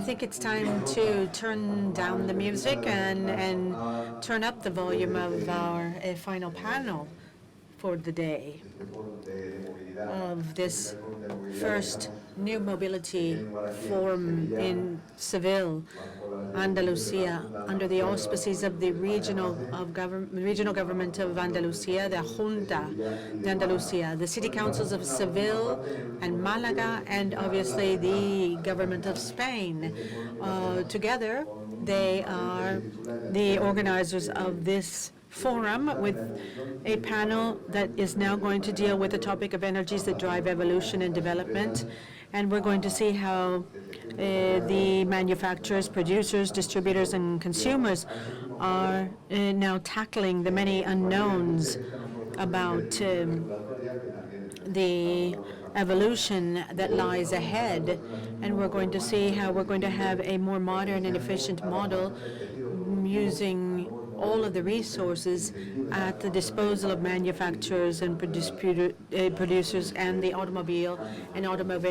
think it's time to turn down the music and turn up the volume of our final panel for the day of this first New Mobility Forum in Seville, Andalusia, under the auspices of the Regional Government of Andalusia, the Junta de Andalusia, the City Councils of Seville and Malaga, and obviously the Government of Spain. Together, they are the organizers of this forum with a panel that is now going to deal with the topic of energies that drive evolution and development. And we're going to see how the manufacturers, producers, distributors, and consumers are now tackling the many unknowns about the evolution that lies ahead. And we're going to see how we're going to have a more modern and efficient model using all of the resources at the disposal of manufacturers and producers and the automobile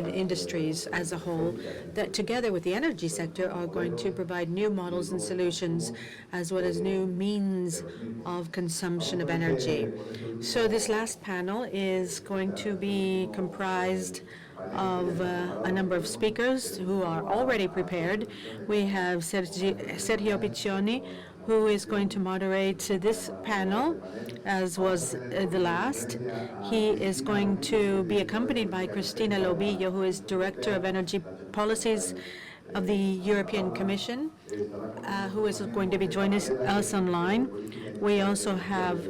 industries as a whole, that together with the energy sector are going to provide new models and solutions as well as new means of consumption of energy. So this last panel is going to be comprised of a number of speakers who are already prepared. We have Sergio Piccioni, who is going to moderate this panel, as was the last. He is going to be accompanied by Cristina Lobillo, who is Director of Energy Policies of the European Commission, who is going to be joining us online. We also have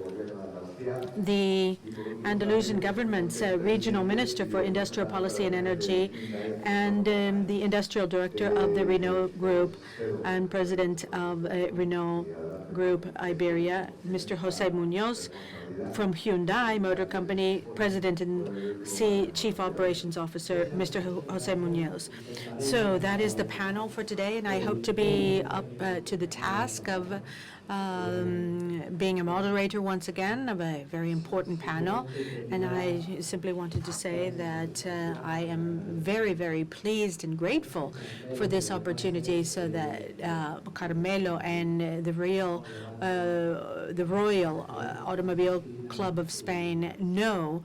the Andalusian government's regional minister for industrial policy and energy, and the industrial director of the Renault Group and president of Renault Group Iberia, Mr. Jose Munoz, from Hyundai Motor Company, president and chief operations officer, Mr. Jose Munoz. So that is the panel for today, and I hope to be up to the task of being a moderator once again of a very important panel. And I simply wanted to say that I am very, very pleased and grateful for this opportunity, so that Carmelo and the Royal Automobile Club of Spain know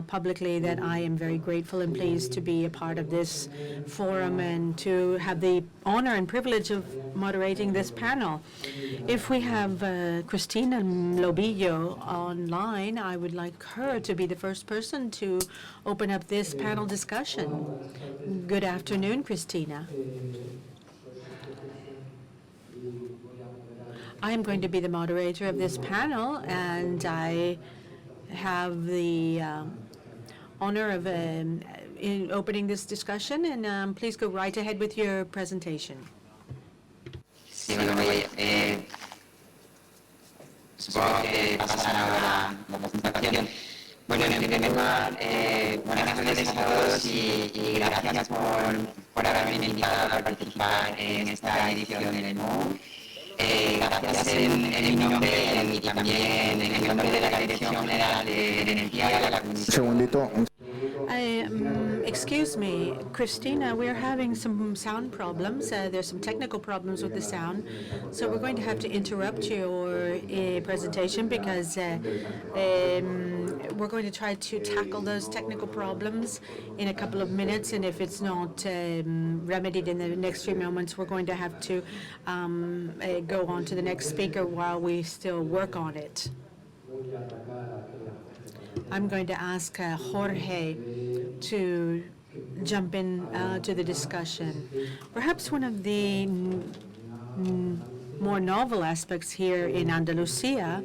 publicly that I am very grateful and pleased to be a part of this forum and to have the honor and privilege of moderating this panel. If we have Cristina Lobillo online, I would like her to be the first person to open up this panel discussion. Good afternoon, Cristina. I am going to be the moderator of this panel, and I have the honor of in opening this discussion, and please go right ahead with your presentation. Supongo que pasarán ahora la presentación. Bueno, en primer lugar, buenas tardes a todos y gracias por haberme invitado a participar en esta edición del MOU. Gracias en mi nombre y también en el nombre de la Dirección General de Energía y de la Comisión. Segundito. Excuse me, Cristina, we're having some sound problems. There's some technical problems with the sound. So we're going to have to interrupt your presentation because we're going to try to tackle those technical problems in a couple of minutes. And if it's not remedied in the next few moments, we're going to have to go on to the next speaker while we still work on it. I'm going to ask Jorge to jump in to the discussion. Perhaps one of the more novel aspects here in Andalusia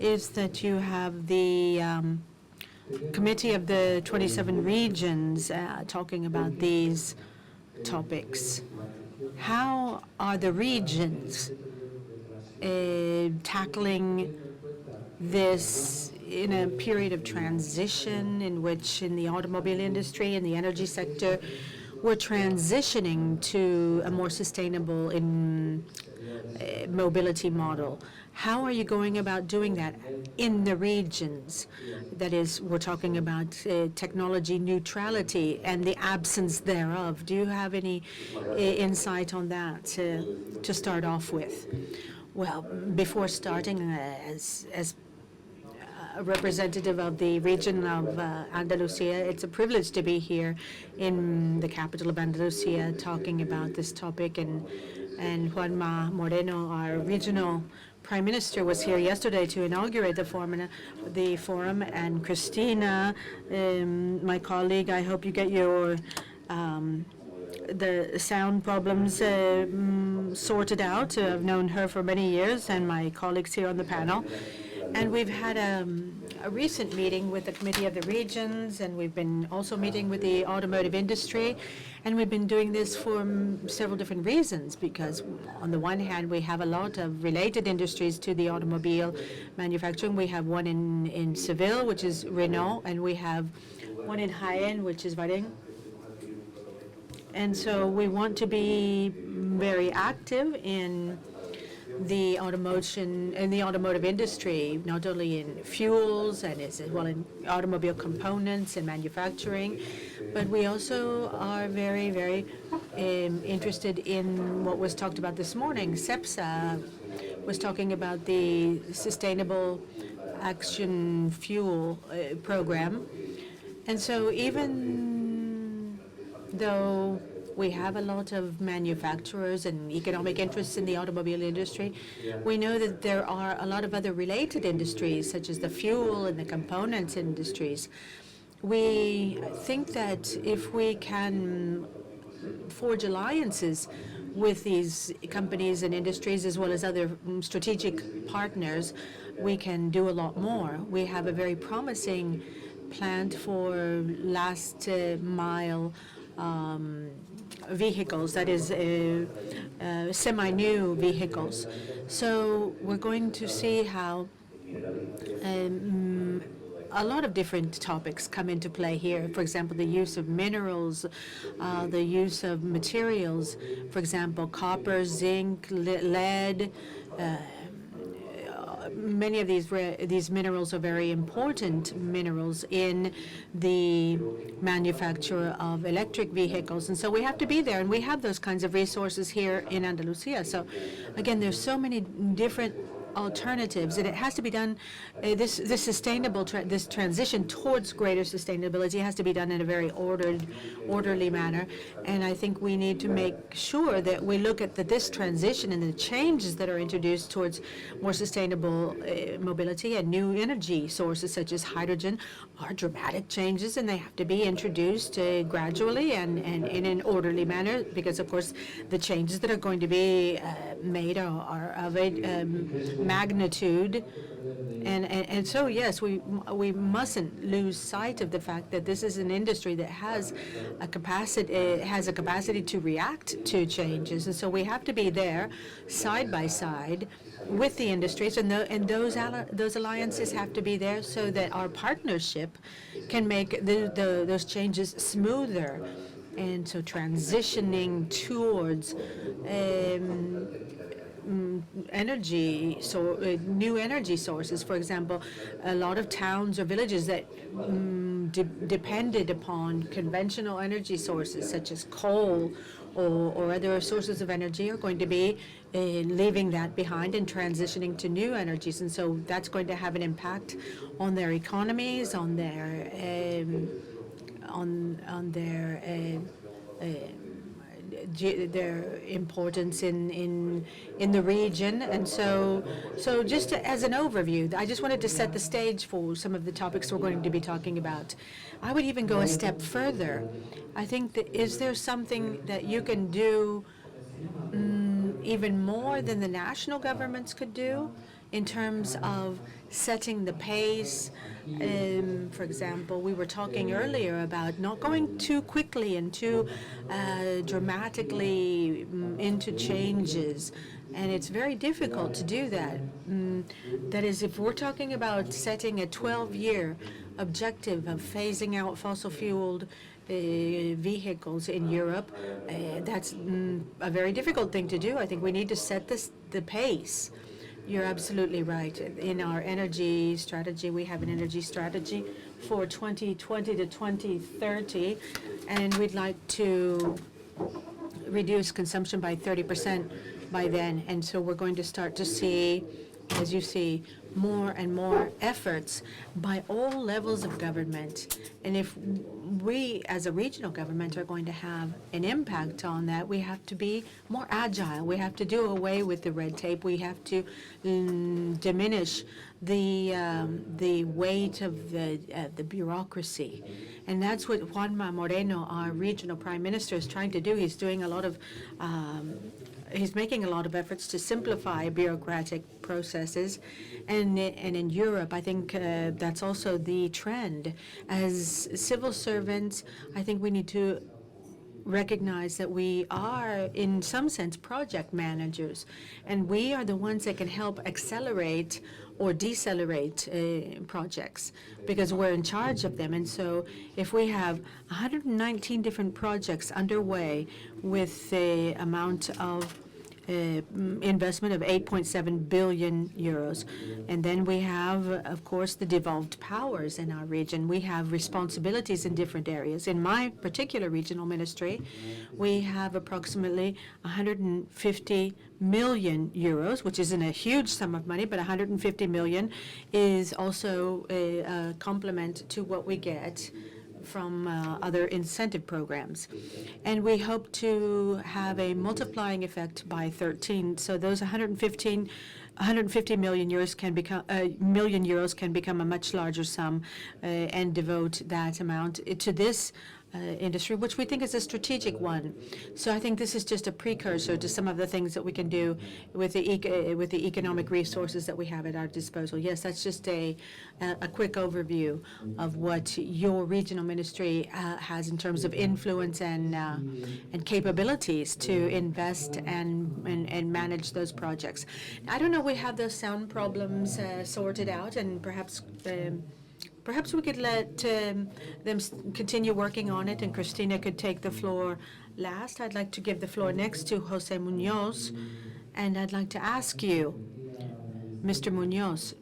is that you have the Committee of the 27 regions talking about these topics. How are the regions tackling this in a period of transition in which in the automobile industry and the energy sector, we're transitioning to a more sustainable mobility model. How are you going about doing that in the regions? That is, we're talking about technology neutrality and the absence thereof. Do you have any insight on that to start off with? Well, before starting, as a representative of the region of Andalusia, it's a privilege to be here in the capital of Andalusia talking about this topic. And Juanma Moreno, our regional Prime Minister, was here yesterday to inaugurate the forum. And Christina, my colleague, I hope you get your the sound problems sorted out. I've known her for many years, and my colleagues here on the panel. And we've had a recent meeting with the Committee of the Regions, and we've been also meeting with the automotive industry. And we've been doing this for several different reasons, because on the one hand, we have a lot of related industries to the automobile manufacturing. We have one in Seville, which is Renault, and we have one in Jaén, which is Varennes. And so we want to be very active in the automotive industry, not only in fuels and as well in automobile components and manufacturing, but we also are very, very interested in what was talked about this morning. CEPSA was talking about the Sustainable Action Fuel program. And so even though we have a lot of manufacturers and economic interests in the automobile industry, we know that there are a lot of other related industries, such as the fuel and the components industries. We think that if we can forge alliances with these companies and industries, as well as other strategic partners, we can do a lot more. We have a very promising plant for last mile vehicles, that is semi-new vehicles. So we're going to see how a lot of different topics come into play here. For example, the use of minerals, the use of materials, for example, copper, zinc, lead. Many of these minerals are very important minerals in the manufacture of electric vehicles. And so we have to be there, and we have those kinds of resources here in Andalusia. So again, there's so many different alternatives, and it has to be done, this transition towards greater sustainability has to be done in a very orderly manner. And I think we need to make sure that we look at this transition and the changes that are introduced towards more sustainable mobility and new energy sources such as hydrogen are dramatic changes, and they have to be introduced gradually and in an orderly manner, because of course the changes that are going to be made are of a magnitude, and so yes, we mustn't lose sight of the fact that this is an industry that has a capacity to react to changes, and so we have to be there side by side with the industries, and those alliances have to be there so that our partnership can make those changes smoother. And so transitioning towards new energy sources. For example, a lot of towns or villages that depended upon conventional energy sources such as coal or other sources of energy are going to be leaving that behind and transitioning to new energies. And so that's going to have an impact on their economies, on their their importance in the region. And so just as an overview, I just wanted to set the stage for some of the topics we're going to be talking about. I would even go a step further. I think that is there something that you can do even more than the national governments could do in terms of setting the pace? For example, we were talking earlier about not going too quickly and too dramatically into changes, and it's very difficult to do that. That is, if we're talking about setting a 12-year objective of phasing out fossil-fueled vehicles in Europe. That's a very difficult thing to do. I think we need to set the pace. You're absolutely right. In our energy strategy, we have an energy strategy for 2020 to 2030, and we'd like to reduce consumption by 30% by then. And so we're going to start to see, as you see, more and more efforts by all levels of government. And if we, as a regional government, are going to have an impact on that, we have to be more agile. We have to do away with the red tape. We have to diminish the weight of the bureaucracy. And that's what Juanma Moreno, our regional prime minister, is trying to do. He's doing a lot of he's making a lot of efforts to simplify bureaucratic processes. And in Europe, I think that's also the trend. As civil servants, I think we need to recognize that we are, in some sense, project managers, and we are the ones that can help accelerate or decelerate projects because we're in charge of them. And so if we have 119 different projects underway with the amount of investment of 8.7 billion euros. And then we have, of course, the devolved powers in our region. We have responsibilities in different areas. In my particular regional ministry, we have approximately 150 million euros, which isn't a huge sum of money, but 150 million is also a complement to what we get from other incentive programs. And we hope to have a multiplying effect by 13. So those 150 million euros can become a much larger sum and devote that amount to this industry, which we think is a strategic one. So I think this is just a precursor to some of the things that we can do with the economic resources that we have at our disposal. Yes, that's just a quick overview of what your regional ministry has in terms of influence and capabilities to invest and manage those projects. I don't know, we have those sound problems sorted out, and perhaps we could let them continue working on it, and Cristina could take the floor last. I'd like to give the floor next to Jose Munoz, and I'd like to ask you, Mr. Munoz,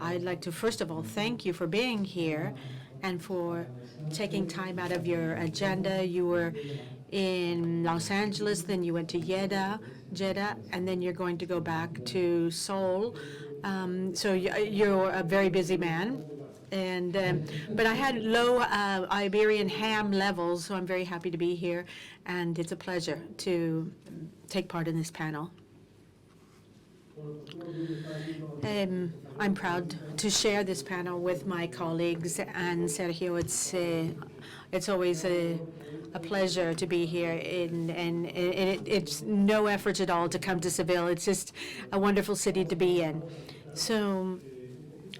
I'd like to first of all thank you for being here and for taking time out of your agenda. You were in Los Angeles, then you went to Jeddah, and then you're going to go back to Seoul. So you're a very busy man. And but I had low Iberian ham levels, so I'm very happy to be here, and it's a pleasure to take part in this panel. I'm proud to share this panel with my colleagues, and Sergio, it's always a pleasure to be here, and it's no effort at all to come to Seville. It's just a wonderful city to be in. So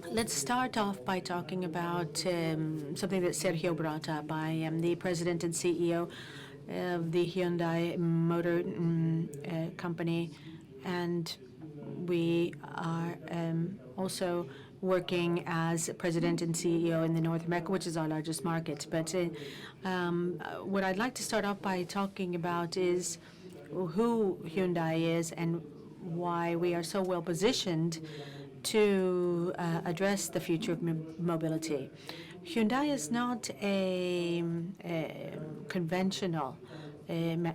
let's start off by talking about something that Sergio brought up. I am the president and CEO of the Hyundai Motor Company, and we are also working as president and CEO in the North America, which is our largest market. But what I'd like to start off by talking about is who Hyundai is and why we are so well positioned to address the future of mobility. Hyundai is not a conventional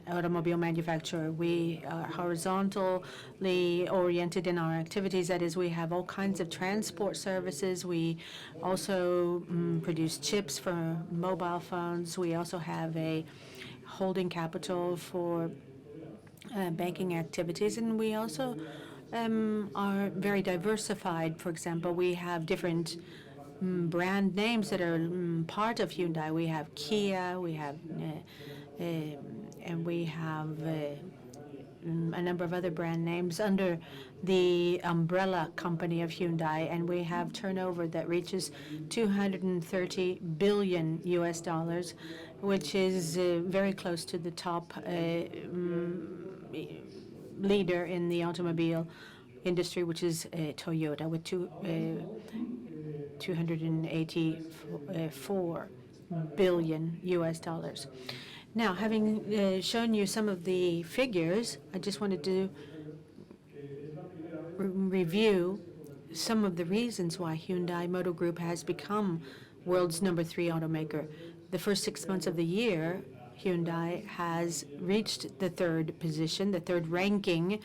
automobile manufacturer. We are horizontally oriented in our activities. That is, we have all kinds of transport services. We also produce chips for mobile phones. We also have a holding capital for banking activities, and we also are very diversified. For example, we have different brand names that are part of Hyundai. We have Kia, we have and we have a number of other brand names under the umbrella company of Hyundai, and we have turnover that reaches $230 billion, which is very close to the top leader in the automobile industry, which is Toyota, with $284 billion US dollars. Now, having shown you some of the figures, I just wanted to review some of the reasons why Hyundai Motor Group has become world's #3 automaker. The first 6 months of the year, Hyundai has reached the third position, the third ranking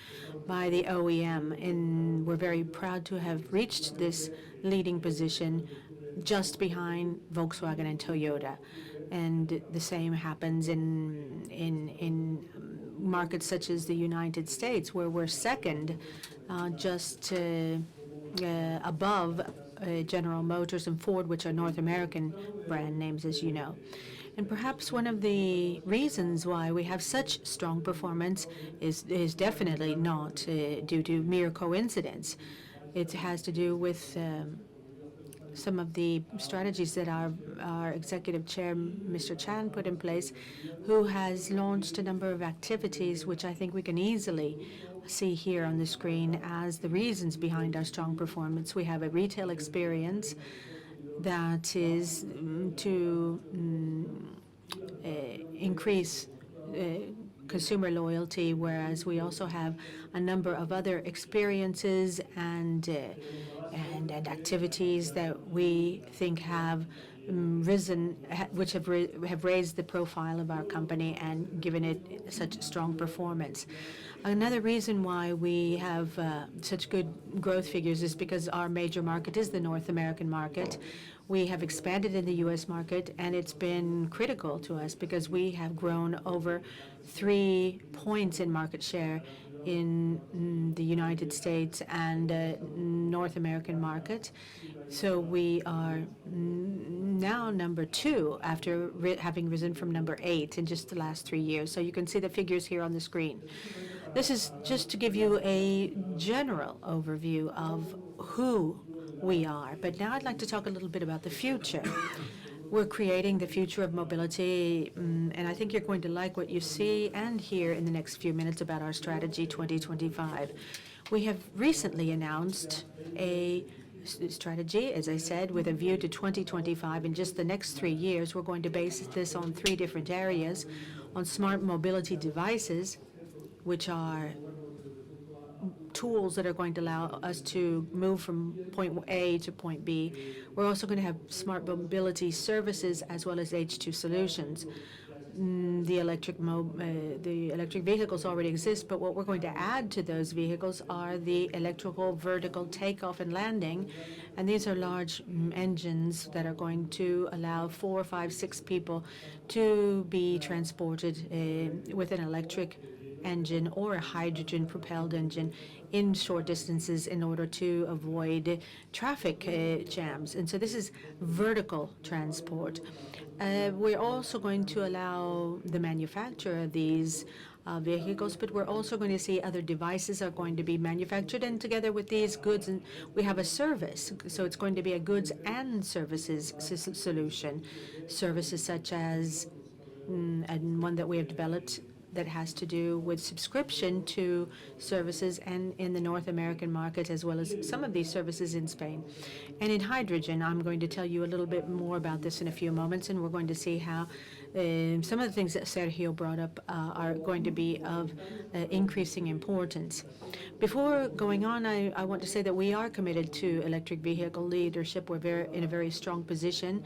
by the OEM, and we're very proud to have reached this leading position just behind Volkswagen and Toyota. And the same happens in markets such as the United States, where we're second, just above General Motors and Ford, which are North American brand names, as you know. And perhaps one of the reasons why we have such strong performance is definitely not due to mere coincidence. It has to do with some of the strategies that our executive chair, Mr. Chan, put in place, who has launched a number of activities which I think we can easily see here on the screen as the reasons behind our strong performance. We have a retail experience that is to increase consumer loyalty, whereas we also have a number of other experiences and activities that we think have risen, which have raised the profile of our company and given it such strong performance. Another reason why we have such good growth figures is because our major market is the North American market. We have expanded in the U.S. market, and it's been critical to us because we have grown over 3 points in market share in the United States and North American market. So we are now #2 after having risen from #8 in just the last 3 years. So you can see the figures here on the screen. This is just to give you a general overview of who we are. But now I'd like to talk a little bit about the future. We're creating the future of mobility, and I think you're going to like what you see and hear in the next few minutes about our strategy 2025. We have recently announced a strategy, as I said, with a view to 2025. In just the next 3 years, we're going to base this on 3 different areas: on smart mobility devices, which are tools that are going to allow us to move from point A to point B. We're also going to have smart mobility services as well as H2 solutions. The electric vehicles already exist, but what we're going to add to those vehicles are the electrical vertical takeoff and landing, and these are large engines that are going to allow 4, 5, 6 people to be transported with an electric engine or a hydrogen-propelled engine in short distances in order to avoid traffic jams. And so this is vertical transport. We're also going to allow the manufacture of these vehicles, but we're also going to see other devices are going to be manufactured, and together with these goods, and we have a service. So it's going to be a goods and services solution. Services such as, and one that we have developed that has to do with subscription to services and in the North American market, as well as some of these services in Spain. And in hydrogen, I'm going to tell you a little bit more about this in a few moments, and we're going to see how some of the things that Sergio brought up are going to be of increasing importance. Before going on, I want to say that we are committed to electric vehicle leadership. We're in a very strong position,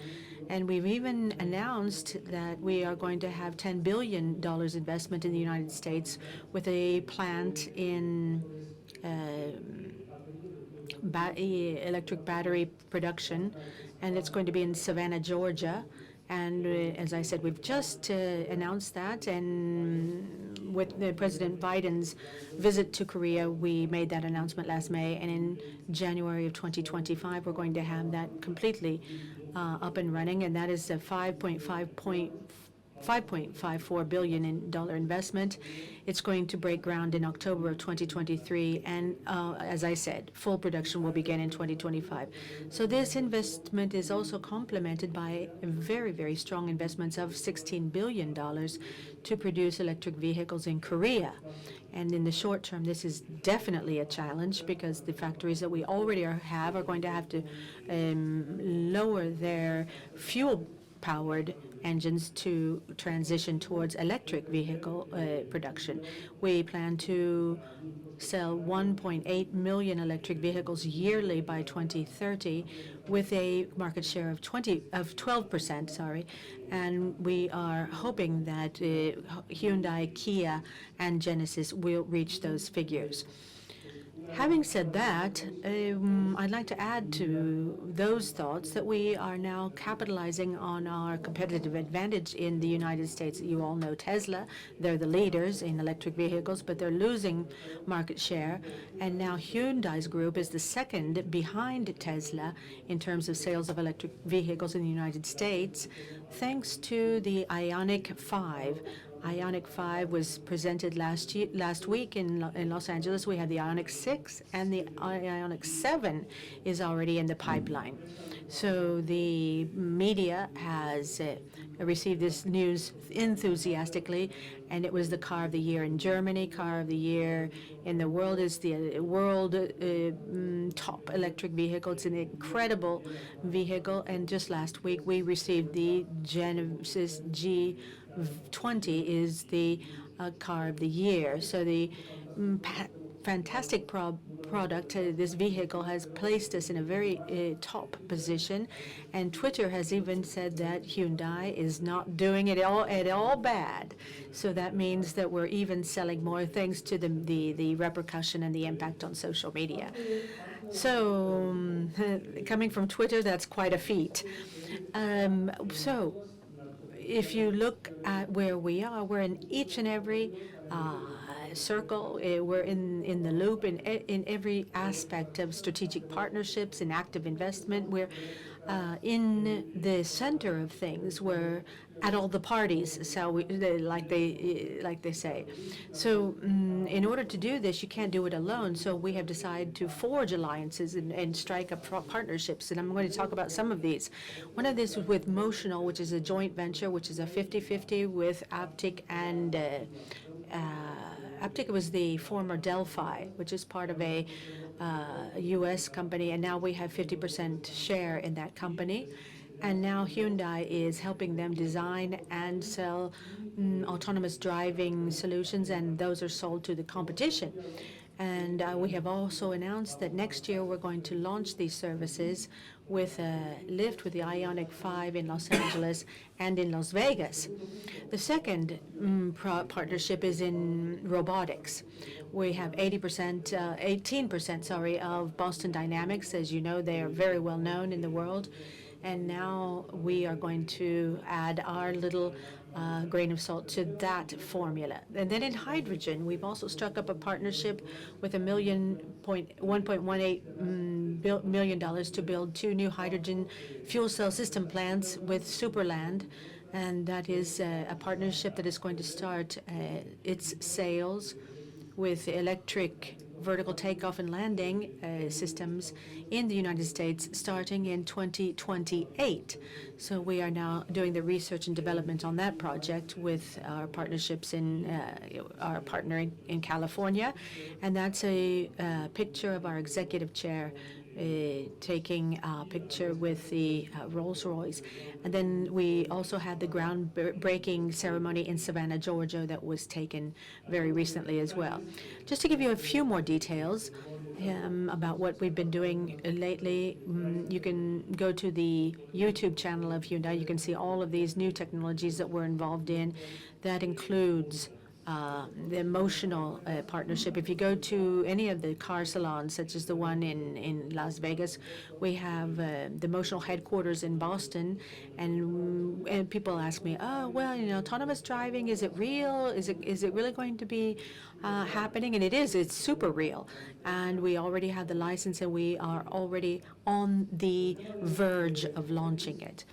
and we've even announced that we are going to have $10 billion investment in the United States with a plant in electric battery production, and it's going to be in Savannah, Georgia. And as I said, we've just announced that, and with President Biden's visit to Korea, we made that announcement last May, and in January of 2025, we're going to have that completely up and running, and that is a 5.5 $5.54 billion investment. It's going to break ground in October of 2023, and as I said, full production will begin in 2025. So this investment is also complemented by very, very strong investments of $16 billion to produce electric vehicles in Korea. And in the short term, this is definitely a challenge because the factories that we already have are going to have to lower their fuel-powered engines to transition towards electric vehicle production. We plan to sell 1.8 million electric vehicles yearly by 2030 with a market share of 12%, sorry. And we are hoping that Hyundai, Kia, and Genesis will reach those figures. Having said that, I'd like to add to those thoughts that we are now capitalizing on our competitive advantage in the United States. You all know Tesla. They're the leaders in electric vehicles, but they're losing market share. And now Hyundai's group is the second behind Tesla in terms of sales of electric vehicles in the United States, thanks to the Ioniq 5. Ioniq 5 was presented last week in Los Angeles. We have the Ioniq 6, and the Ioniq 7 is already in the pipeline. So the media has received this news enthusiastically, and it was the car of the year in Germany, car of the year in the world. Is the world top electric vehicle. It's an incredible vehicle, and just last week we received the Genesis G20 is the car of the year. So the fantastic product, this vehicle has placed us in a very top position, and Twitter has even said that Hyundai is not doing it at all bad. So that means that we're even selling more thanks to the repercussion and the impact on social media. So coming from Twitter, that's quite a feat. So if you look at where we are, we're in each and every circle. We're in the loop in every aspect of strategic partnerships and active investment. We're in the center of things. We're at all the parties, so like they say. So in order to do this, you can't do it alone. So we have decided to forge alliances and strike up partnerships, and I'm going to talk about some of these. One of these is with Motional, which is a joint venture, which is a 50-50 with Aptic and Aptic was the former Delphi, which is part of a U.S. company, and now we have 50% share in that company. And now Hyundai is helping them design and sell autonomous driving solutions, and those are sold to the competition. And we have also announced that next year we're going to launch these services with a lift with the Ioniq 5 in Los Angeles and in Las Vegas. The second partnership is in robotics. We have 18%, of Boston Dynamics. As you know, they are very well known in the world. And now we are going to add our little grain of salt to that formula. And then in hydrogen, we've also struck up a partnership with $1.18 million to build 2 new hydrogen fuel cell system plants with Superland. And that is a partnership that is going to start its sales with electric vertical takeoff and landing systems in the United States starting in 2028. So we are now doing the research and development on that project with our partnerships in our partner in California. And that's a picture of our executive chair taking a picture with the Rolls-Royce. And then we also had the groundbreaking ceremony in Savannah, Georgia, that was taken very recently as well. Just to give you a few more details about what we've been doing lately, you can go to the YouTube channel of Hyundai. You can see all of these new technologies that we're involved in. That includes the emotional partnership. If you go to any of the car salons, such as the one in Las Vegas, we have the emotional headquarters in Boston, and people ask me, oh, well, autonomous driving, is it real? Is it really going to be happening? And it is. It's super real. And we already have the license, and we are already on the verge of launching it.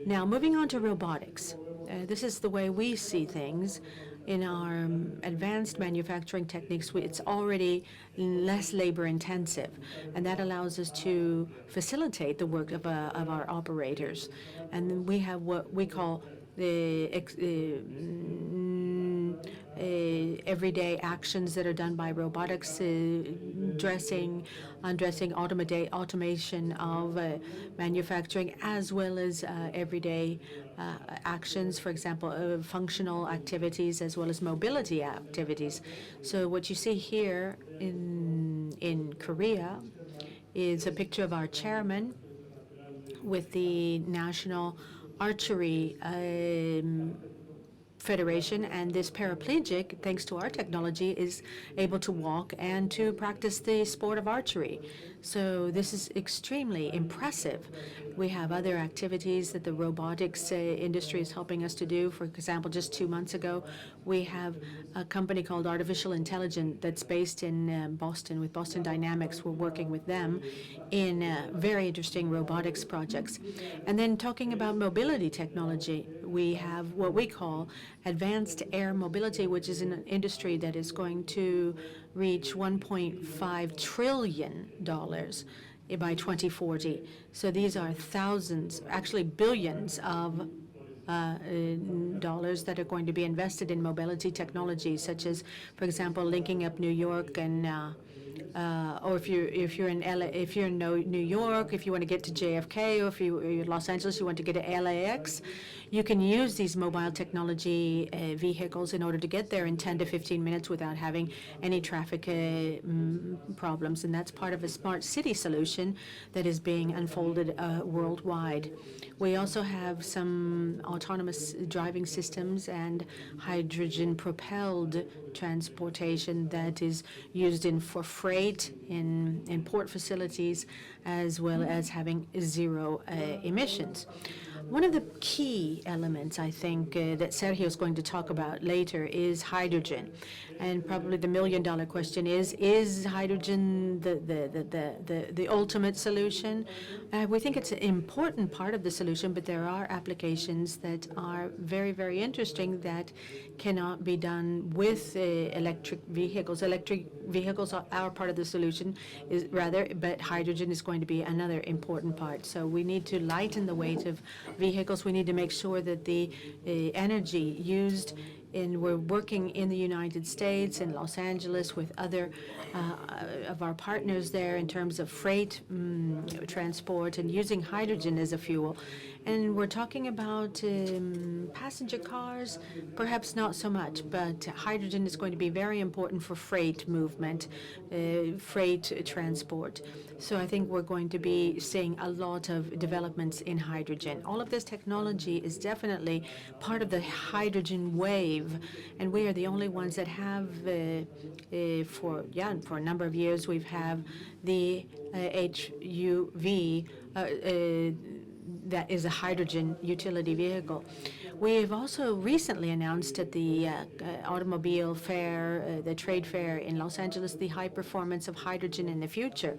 Now, moving on to robotics. This is the way we see things. In our advanced manufacturing techniques, it's already less labor intensive, and that allows us to facilitate the work of our operators. And then we have what we call the everyday actions that are done by robotics, undressing, automation of manufacturing, as well as everyday actions, for example, functional activities as well as mobility activities. So what you see here in Korea is a picture of our chairman with the National Archery Federation, and this paraplegic, thanks to our technology, is able to walk and to practice the sport of archery. So this is extremely impressive. We have other activities that the robotics industry is helping us to do. For example, just 2 months ago, we have a company called Artificial Intelligence that's based in Boston with Boston Dynamics. We're working with them in very interesting robotics projects. And then talking about mobility technology, we have what we call advanced air mobility, which is an industry that is going to reach $1.5 trillion by 2040. So these are thousands, actually billions of dollars that are going to be invested in mobility technology, such as, for example, linking up New York and or if you're in LA, if you're in New York, if you want to get to JFK, or if you're in Los Angeles, you want to get to LAX, you can use these mobile technology vehicles in order to get there in 10 to 15 minutes without having any traffic problems. And that's part of a smart city solution that is being unfolded worldwide. We also have some autonomous driving systems and hydrogen-propelled transportation that is used for freight in port facilities, as well as having zero emissions. One of the key elements, I think, that Sergio is going to talk about later is hydrogen. And probably the million-dollar question is hydrogen the ultimate solution? We think it's an important part of the solution, but there are applications that are very, very interesting that cannot be done with electric vehicles. Electric vehicles are part of the solution, but hydrogen is going to be another important part. So we need to lighten the weight of vehicles. We need to make sure that the energy used, and we're working in the United States, in Los Angeles, with other of our partners there in terms of freight transport and using hydrogen as a fuel. And we're talking about passenger cars, perhaps not so much, but hydrogen is going to be very important for freight movement, freight transport. So I think we're going to be seeing a lot of developments in hydrogen. All of this technology is definitely part of the hydrogen wave, and we are the only ones that have, for a number of years, we've have the HUV that is a hydrogen utility vehicle. We've also recently announced at the automobile fair, the trade fair in Los Angeles, the high performance of hydrogen in the future.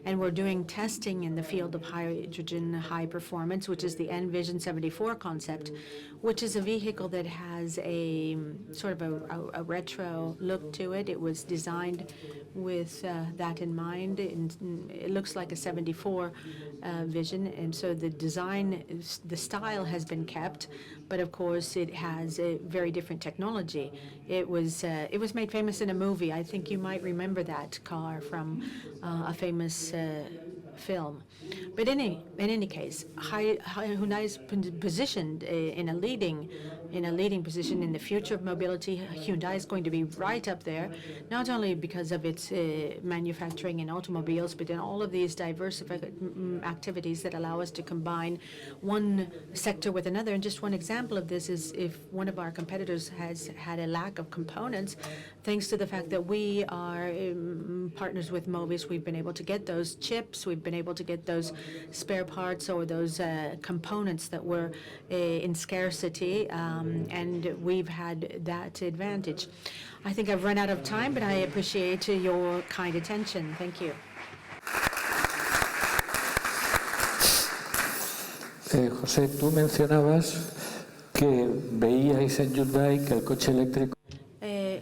And we're doing testing in the field of hydrogen high performance, which is the Envision 74 concept, which is a vehicle that has a sort of a retro look to it. It was designed with that in mind. It looks like a 74 vision, and so the design, the style has been kept, but of course it has a very different technology. It was made famous in a movie. I think you might remember that car from a famous film. But in any case, Hyundai is positioned in a leading position in the future of mobility. Hyundai is going to be right up there, not only because of its manufacturing in automobiles, but in all of these diversified activities that allow us to combine one sector with another. And just one example of this is if one of our competitors has had a lack of components, thanks to the fact that we are partners with Mobius, we've been able to get those chips, we've been able to get those spare parts or those components that were in scarcity, and we've had that advantage. I think I've run out of time, but I appreciate your kind attention. Thank you. José, tú mencionabas que veíais en Hyundai que el coche eléctrico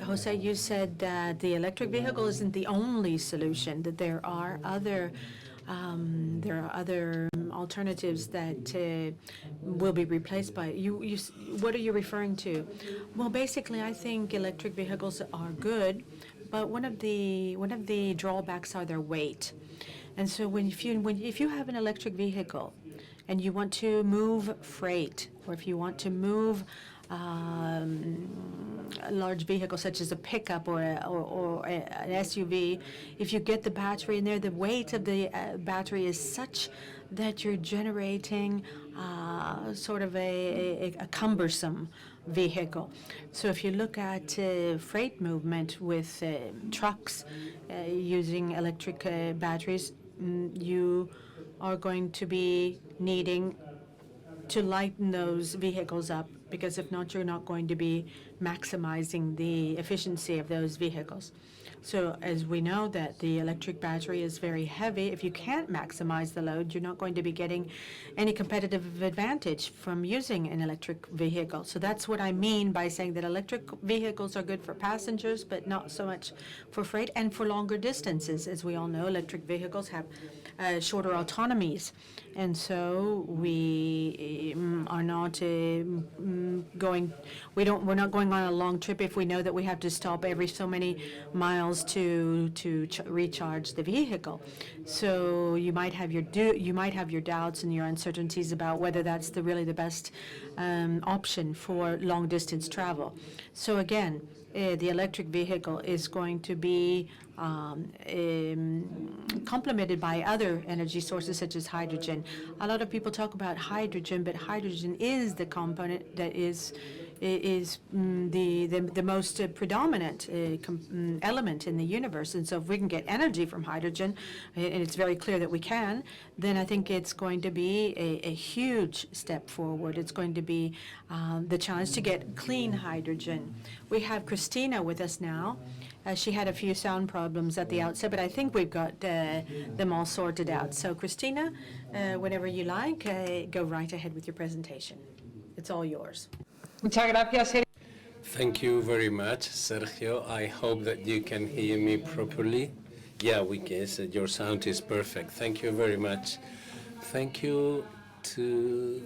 Jose, you said that the electric vehicle isn't the only solution, that there are other alternatives that will be replaced by you. What are you referring to? Well, basically, I think electric vehicles are good, but one of the drawbacks are their weight. And so if you have an electric vehicle and you want to move freight, or if you want to move a large vehicle such as a pickup or an SUV, if you get the battery in there, the weight of the battery is such that you're generating sort of a cumbersome vehicle. So if you look at freight movement with trucks using electric batteries, you are going to be needing to lighten those vehicles up, because if not, you're not going to be maximizing the efficiency of those vehicles. So as we know that the electric battery is very heavy, if you can't maximize the load, you're not going to be getting any competitive advantage from using an electric vehicle. So that's what I mean by saying that electric vehicles are good for passengers, but not so much for freight and for longer distances. As we all know, electric vehicles have shorter autonomies. And so we are not we're not going on a long trip if we know that we have to stop every so many miles to recharge the vehicle. So you might have your doubts and your uncertainties about whether that's really the best option for long distance travel. So again, the electric vehicle is going to be complemented by other energy sources such as hydrogen. A lot of people talk about hydrogen, but hydrogen is the component that is the most predominant element in the universe. And so if we can get energy from hydrogen, and it's very clear that we can, then I think it's going to be a huge step forward. It's going to be the challenge to get clean hydrogen. We have Christina with us now. She had a few sound problems at the outset, but I think we've got them all sorted out. So Christina, whenever you like, go right ahead with your presentation. It's all yours. Muchas gracias. Thank you very much, Sergio. I hope that you can hear me properly. Yeah, we can. Your sound is perfect. Thank you very much. Thank you to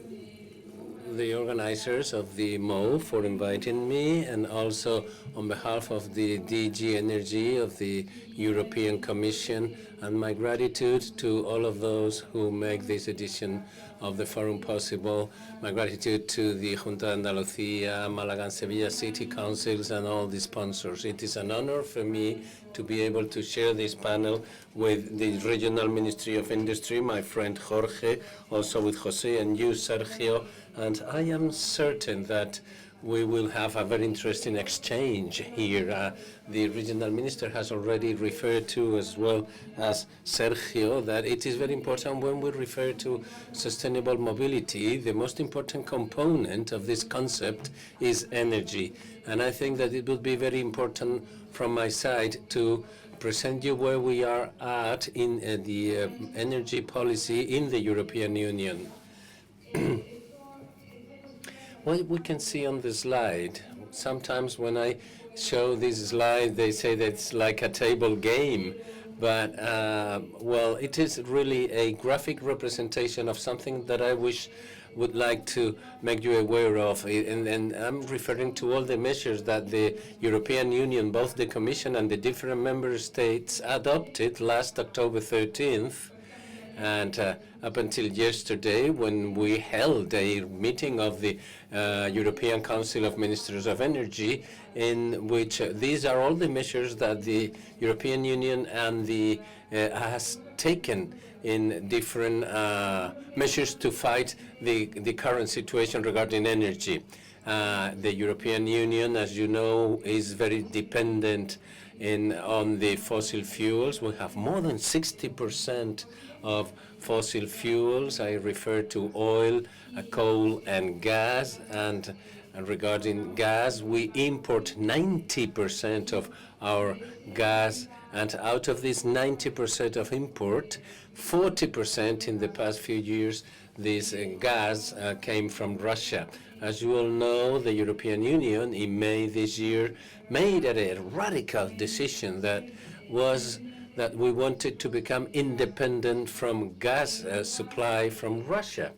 the organizers of the MO for inviting me, and also on behalf of the DG Energy of the European Commission, and my gratitude to all of those who make this edition of the forum possible. My gratitude to the Junta de Andalucía, Málaga and Sevilla City Councils, and all the sponsors. It is an honor for me to be able to share this panel with the Regional Ministry of Industry, my friend Jorge, also with Jose and you, Sergio, and I am certain that we will have a very interesting exchange here. The regional minister has already referred to, as well as Sergio, that it is very important when we refer to sustainable mobility, the most important component of this concept is energy. And I think that it would be very important from my side to present you where we are at in the energy policy in the European Union. What we can see on the slide, sometimes when I show this slide, they say that it's like a table game, but well, it is really a graphic representation of something that I would like to make you aware of, and I'm referring to all the measures that the European Union, both the Commission and the different member states, adopted last October 13th. And up until yesterday, when we held a meeting of the European Council of Ministers of Energy, in which these are all the measures that the European Union and has taken in different measures to fight the current situation regarding energy. The European Union, as you know, is very dependent on the fossil fuels. We have more than 60% of fossil fuels. I refer to oil, coal, and gas. And regarding gas, we import 90% of our gas. And out of this 90% of import, 40% in the past few years, this gas came from Russia. As you all know, the European Union in May this year made a radical decision that was that we wanted to become independent from gas supply from Russia.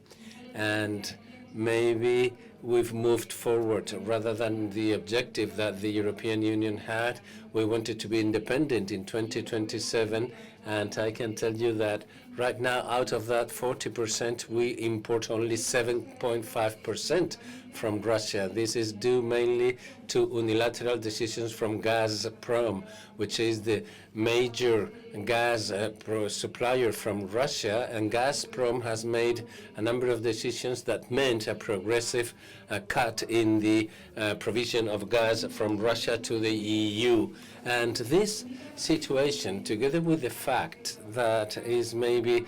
And maybe we've moved forward rather than the objective that the European Union had. We wanted to be independent in 2027, and I can tell you that right now, out of that 40%, we import only 7.5% from Russia. This is due mainly to unilateral decisions from Gazprom, which is the major gas supplier from Russia, and Gazprom has made a number of decisions that meant a progressive cut in the provision of gas from Russia to the EU. And this situation, together with the fact that is maybe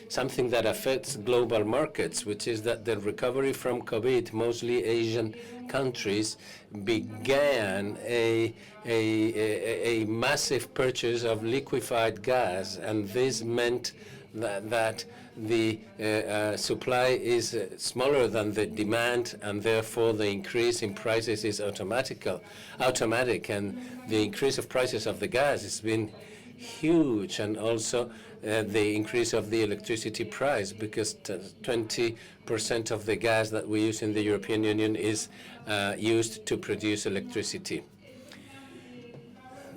something that affects global markets, which is that the recovery from COVID, mostly Asian countries, began a massive purchase of liquefied gas, and this meant that the supply is smaller than the demand, and therefore the increase in prices is automatic, and the increase of prices of the gas has been huge, and also the increase of the electricity price, because 20% of the gas that we use in the European Union is used to produce electricity.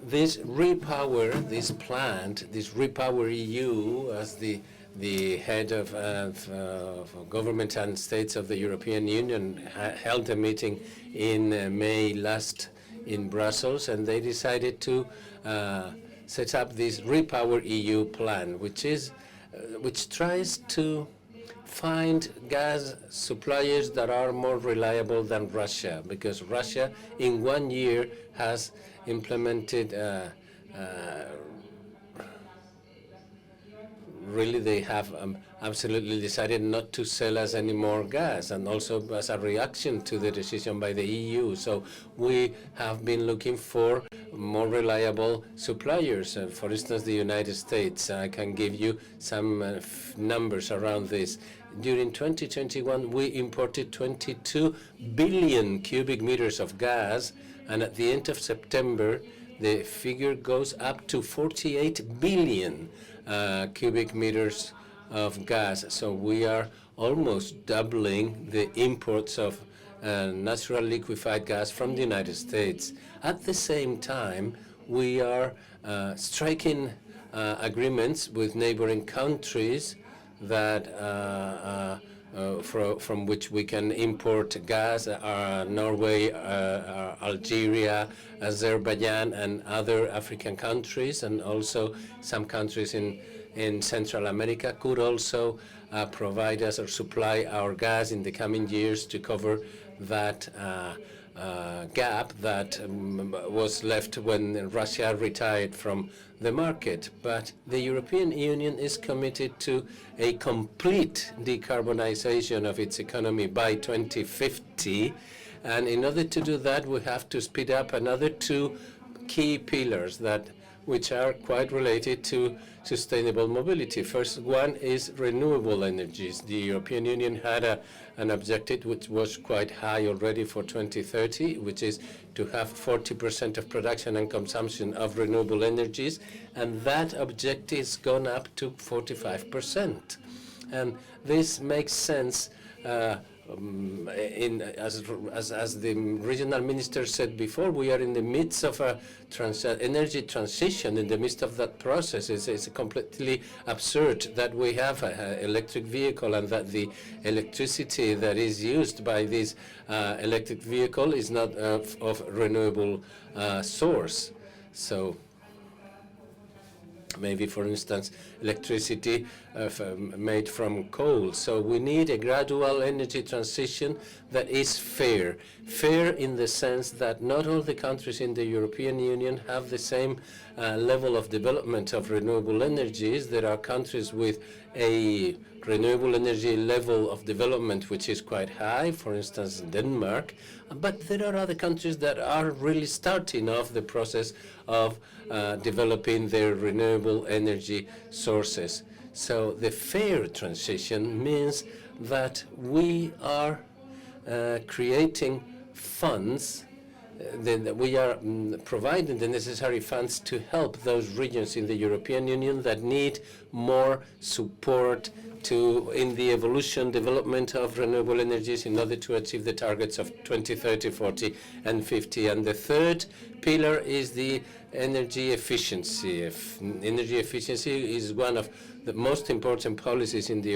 This this plant, this Repower EU, as the head of government and states of the European Union held a meeting in May last in Brussels, and they decided to set up this Repower EU plan, which tries to find gas suppliers that are more reliable than Russia, because Russia in 1 year has implemented really they have absolutely decided not to sell us any more gas, and also as a reaction to the decision by the EU. So we have been looking for more reliable suppliers. For instance, the United States. I can give you some numbers around this. During 2021, we imported 22 billion cubic meters of gas, and at the end of September, the figure goes up to 48 billion cubic meters of gas. So we are almost doubling the imports of natural liquefied gas from the United States. At the same time, we are striking agreements with neighboring countries that from which we can import gas, Norway, Algeria, Azerbaijan, and other African countries, and also some countries in Central America could also provide us or supply our gas in the coming years to cover that gap that was left when Russia retired from the market. But the European Union is committed to a complete decarbonization of its economy by 2050. And in order to do that, we have to speed up another two key pillars which are quite related to sustainable mobility. First one is renewable energies. The European Union had an objective which was quite high already for 2030, which is to have 40% of production and consumption of renewable energies, and that objective has gone up to 45%. And this makes sense as the regional minister said before, we are in the midst of a energy transition. In the midst of that process, it's completely absurd that we have an electric vehicle and that the electricity that is used by this electric vehicle is not of renewable source. So maybe, for instance, electricity made from coal. So we need a gradual energy transition that is fair. Fair in the sense that not all the countries in the European Union have the same level of development of renewable energies. There are countries with a renewable energy level of development which is quite high, for instance, Denmark. But there are other countries that are really starting off the process of developing their renewable energy sources. So the fair transition means that we are creating funds. Then we are providing the necessary funds to help those regions in the European Union that need more support in the development of renewable energies in order to achieve the targets of 2030, 40, and 50. And the third pillar is the energy efficiency. Energy efficiency is one of the most important policies in the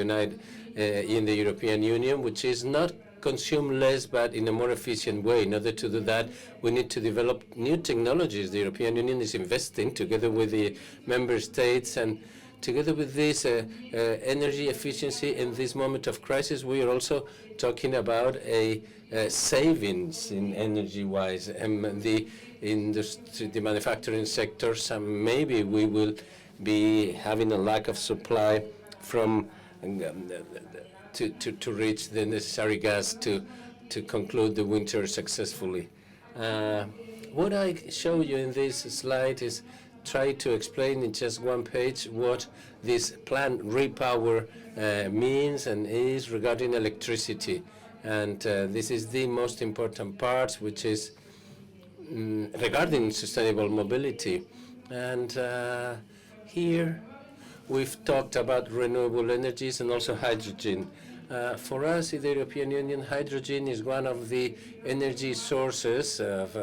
European Union, which is not consume less but in a more efficient way. In order to do that, we need to develop new technologies. The European Union is investing together with the member states, and together with this energy efficiency in this moment of crisis, we are also talking about a savings in energy-wise. The industry, the manufacturing sector, maybe we will be having a lack of supply from to reach the necessary gas to conclude the winter successfully. What I show you in this slide is try to explain in just one page what this plan Repower means and is regarding electricity. And this is the most important part, which is regarding sustainable mobility. And here we've talked about renewable energies and also hydrogen. For us in the European Union, hydrogen is one of the energy sources of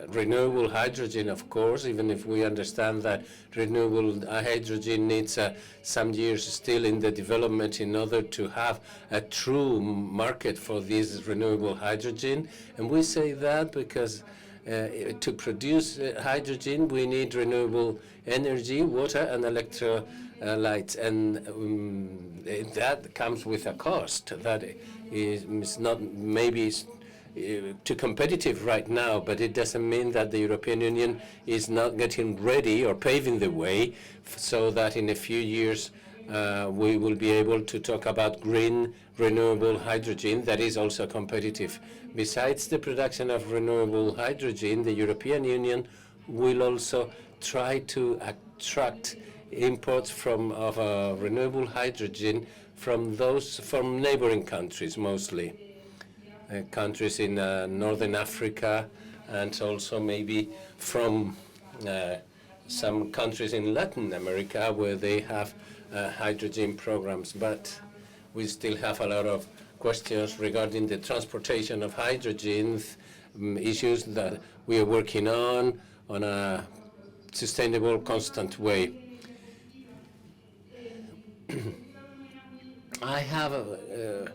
renewable hydrogen, of course, even if we understand that renewable hydrogen needs some years still in the development in order to have a true market for this renewable hydrogen. And we say that because to produce hydrogen, we need renewable energy, water, and electrolytes, and that comes with a cost that is not maybe too competitive right now, but it doesn't mean that the European Union is not getting ready or paving the way so that in a few years we will be able to talk about green renewable hydrogen that is also competitive. Besides the production of renewable hydrogen, the European Union will also try to attract imports of renewable hydrogen from neighboring countries, mostly countries in Northern Africa, and also maybe from some countries in Latin America where they have hydrogen programs. But we still have a lot of questions regarding the transportation of hydrogen, issues that we are working on a sustainable, constant way. I've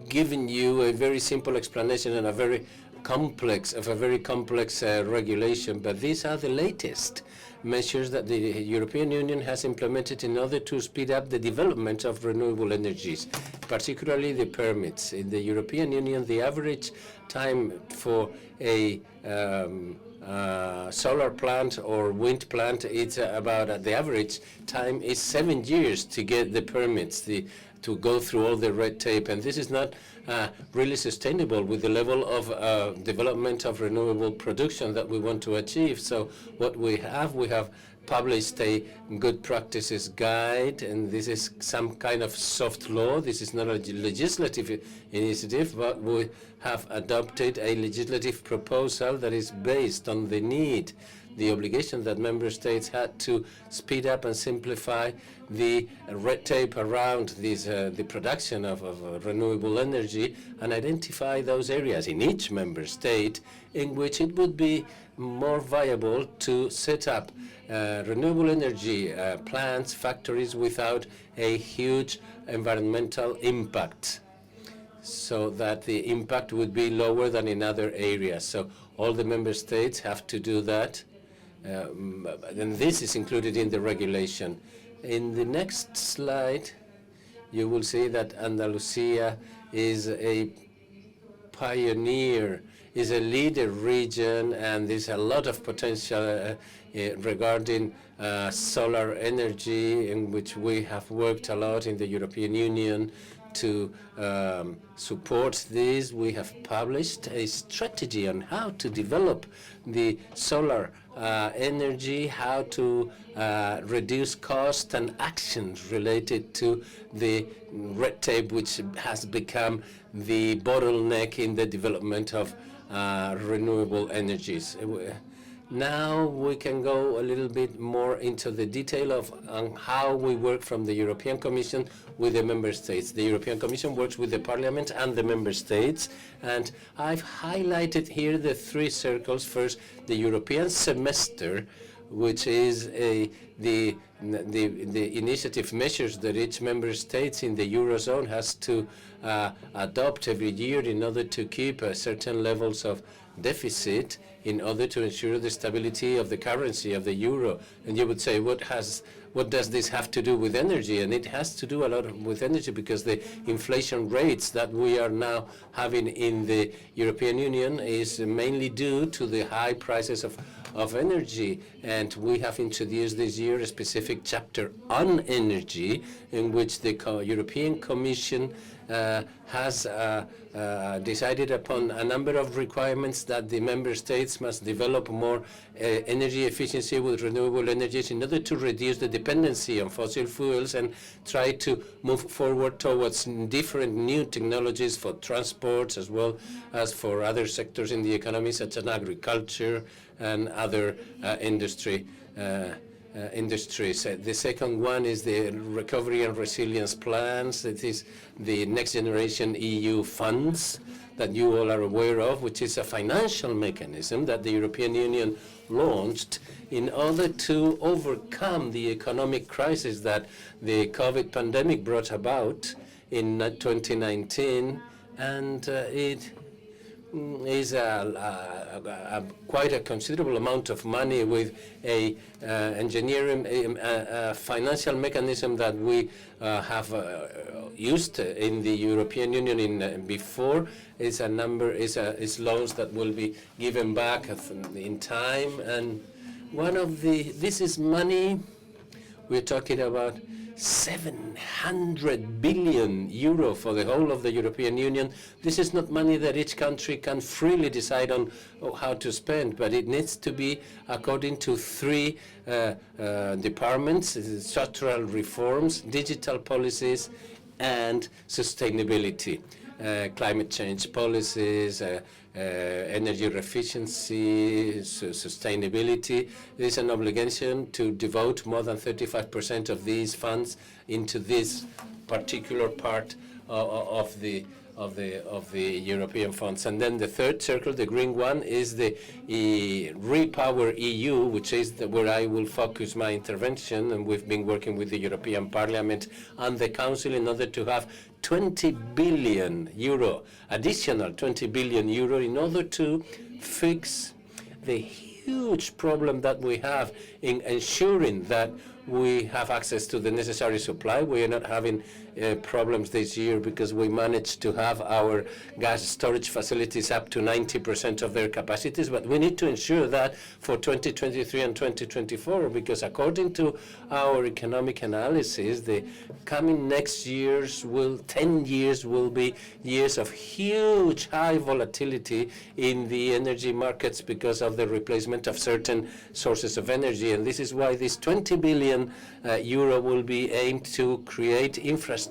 given you a very simple explanation and a very complex regulation, but these are the latest measures that the European Union has implemented in order to speed up the development of renewable energies, particularly the permits. In the European Union, the average time for a solar plant or wind plant, it's about the average time is 7 years to get the permits, to go through all the red tape, and this is not really sustainable with the level of development of renewable production that we want to achieve. So what we have published a good practices guide, and this is some kind of soft law. This is not a legislative initiative, but we have adopted a legislative proposal that is based on the obligation that member states had to speed up and simplify the red tape around the production of renewable energy, and identify those areas in each member state in which it would be more viable to set up renewable energy plants, factories without a huge environmental impact, so that the impact would be lower than in other areas. So all the member states have to do that. And this is included in the regulation. In the next slide, you will see that Andalusia is a pioneer, is a leader region, and there's a lot of potential regarding solar energy, in which we have worked a lot in the European Union to support this, we have published a strategy on how to develop the solar energy, how to reduce cost and actions related to the red tape, which has become the bottleneck in the development of renewable energies. Now we can go a little bit more into the detail of how we work from the European Commission with the member states. The European Commission works with the Parliament and the member states, and I've highlighted here the three circles. First, the European semester, which is the initiative measures that each member state in the Eurozone has to adopt every year in order to keep certain levels of deficit in order to ensure the stability of the currency of the euro. And you would say, what does this have to do with energy? And it has to do a lot with energy, because the inflation rates that we are now having in the European Union is mainly due to the high prices of energy. And we have introduced this year a specific chapter on energy in which the European Commission has decided upon a number of requirements that the member states must develop more energy efficiency with renewable energies in order to reduce the dependency on fossil fuels and try to move forward towards different new technologies for transports as well as for other sectors in the economy, such as agriculture and other industries. The second one is the recovery and resilience plans. It is the next generation EU funds that you all are aware of, which is a financial mechanism that the European Union launched in order to overcome the economic crisis that the COVID pandemic brought about in 2019, and it is quite a considerable amount of money with a engineering, financial mechanism that we have used in the European Union before. Is a number is loans that will be given back in time, and this is money. We're talking about 700 billion euro for the whole of the European Union. This is not money that each country can freely decide on how to spend, but it needs to be according to three departments: structural reforms, digital policies, and sustainability. Climate change policies, energy efficiency, sustainability. There is an obligation to devote more than 35% of these funds into this particular part of the European funds. And then the third circle, the green one, is the Repower EU, which is where I will focus my intervention. And we've been working with the European Parliament and the Council in order to have 20 billion euro, additional 20 billion euro, in order to fix the huge problem that we have in ensuring that we have access to the necessary supply. We are not having problems this year because we managed to have our gas storage facilities up to 90% of their capacities, but we need to ensure that for 2023 and 2024, because according to our economic analysis, the coming next 10 years will be years of huge high volatility in the energy markets because of the replacement of certain sources of energy. And this is why this 20 billion euro will be aimed to create infrastructures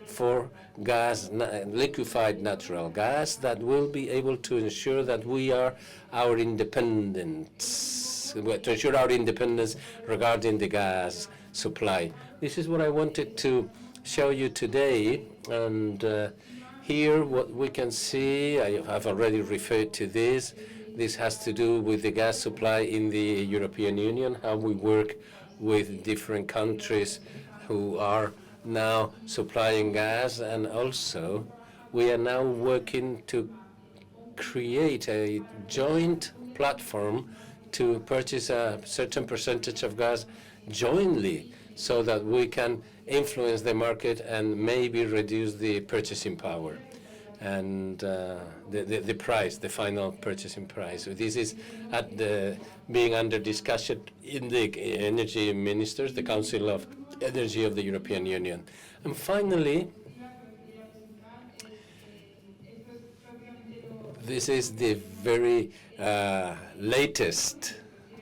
for gas, liquefied natural gas, that will be able to ensure that we are our independence, to ensure our independence regarding the gas supply. This is what I wanted to show you today. And here what we can see, I have already referred to this. This has to do with the gas supply in the European Union, how we work with different countries who are now supplying gas, and also we are now working to create a joint platform to purchase a certain percentage of gas jointly so that we can influence the market and maybe reduce the purchasing power and the price, the final purchasing price. So this is being under discussion in the energy ministers, the Council of Energy of the European Union. And finally, This is the very latest,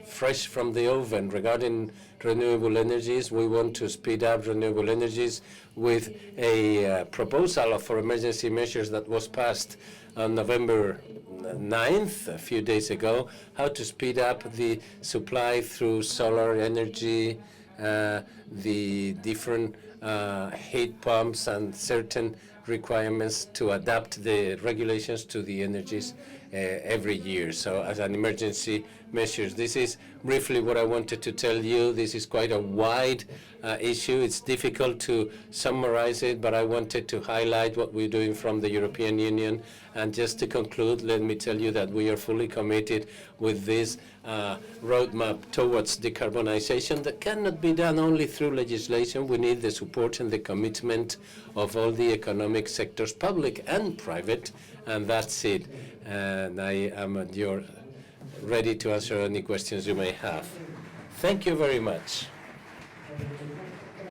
fresh from the oven regarding renewable energies. We want to speed up renewable energies with a proposal for emergency measures that was passed on November 9th, a few days ago, how to speed up the supply through solar energy, the different heat pumps and certain requirements to adapt the regulations to the energies every year. So as an emergency measures, this is briefly what I wanted to tell you. This is quite a wide issue. It's difficult to summarize it, but I wanted to highlight what we're doing from the European Union. And just to conclude, let me tell you that we are fully committed with this roadmap towards decarbonization that cannot be done only through legislation. We need the support and the commitment of all the economic sectors, public and private, and that's it. And I am at your ready to answer any questions you may have. Thank you very much.